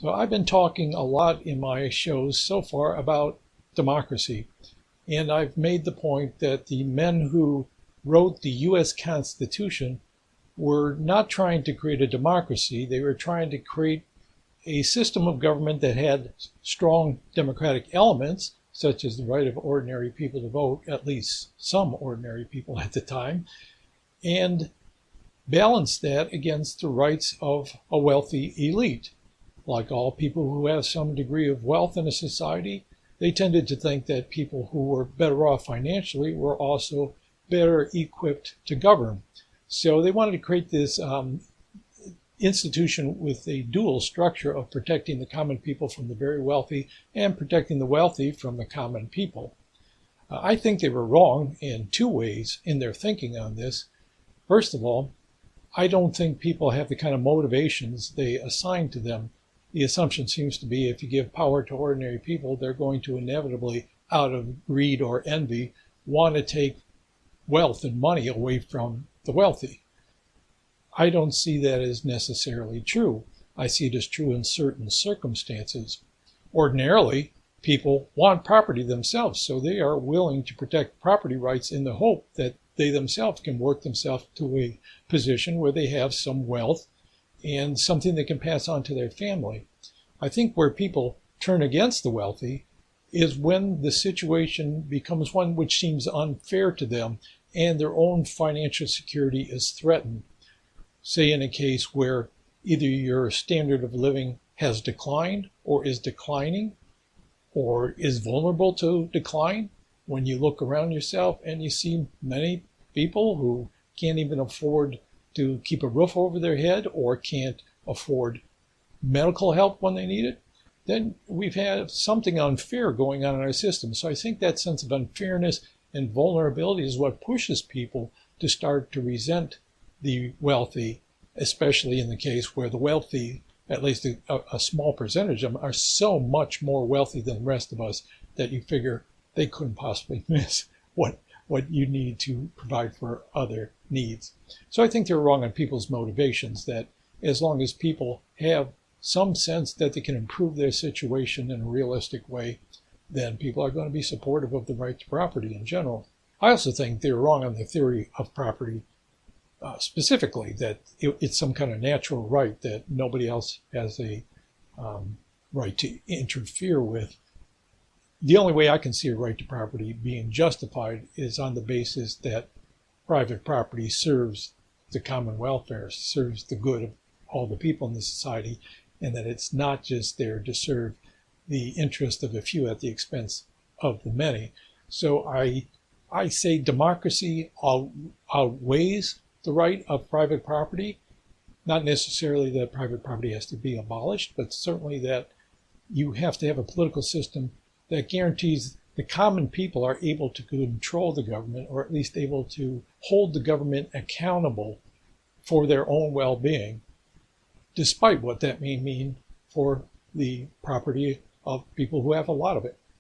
So I've been talking a lot in my shows so far about democracy, and I've made the point that the men who wrote the U.S. Constitution were not trying to create a democracy. They were trying to create a system of government that had strong democratic elements, such as the right of ordinary people to vote, at least some ordinary people at the time, and balance that against the rights of a wealthy elite. Like all people who have some degree of wealth in a society, they tended to think that people who were better off financially were also better equipped to govern. So they wanted to create this institution with a dual structure of protecting the common people from the very wealthy and protecting the wealthy from the common people. I think they were wrong in two ways in their thinking on this. First of all, I don't think people have the kind of motivations they assign to them. The assumption seems to be if you give power to ordinary people, they're going to inevitably, out of greed or envy, want to take wealth and money away from the wealthy. I don't see that as necessarily true. I see it as true in certain circumstances. Ordinarily, people want property themselves, so they are willing to protect property rights in the hope that they themselves can work themselves to a position where they have some wealth and something they can pass on to their family. I think where people turn against the wealthy is when the situation becomes one which seems unfair to them and their own financial security is threatened. Say in a case where either your standard of living has declined or is declining or is vulnerable to decline. When you look around yourself and you see many people who can't even afford to keep a roof over their head or can't afford medical help when they need it, then we've had something unfair going on in our system. So I think that sense of unfairness and vulnerability is what pushes people to start to resent the wealthy, especially in the case where the wealthy, at least a small percentage of them, are so much more wealthy than the rest of us that you figure they couldn't possibly miss what you need to provide for other needs. So I think they're wrong on people's motivations, that as long as people have some sense that they can improve their situation in a realistic way, then people are going to be supportive of the right to property in general. I also think they're wrong on the theory of property specifically, that it's some kind of natural right that nobody else has a right to interfere with. The only way I can see a right to property being justified is on the basis that private property serves the common welfare, serves the good of all the people in the society, and that it's not just there to serve the interest of a few at the expense of the many. So I say democracy outweighs the right of private property. Not necessarily that private property has to be abolished, but certainly that you have to have a political system that guarantees the common people are able to control the government, or at least able to hold the government accountable for their own well-being, despite what that may mean for the property of people who have a lot of it.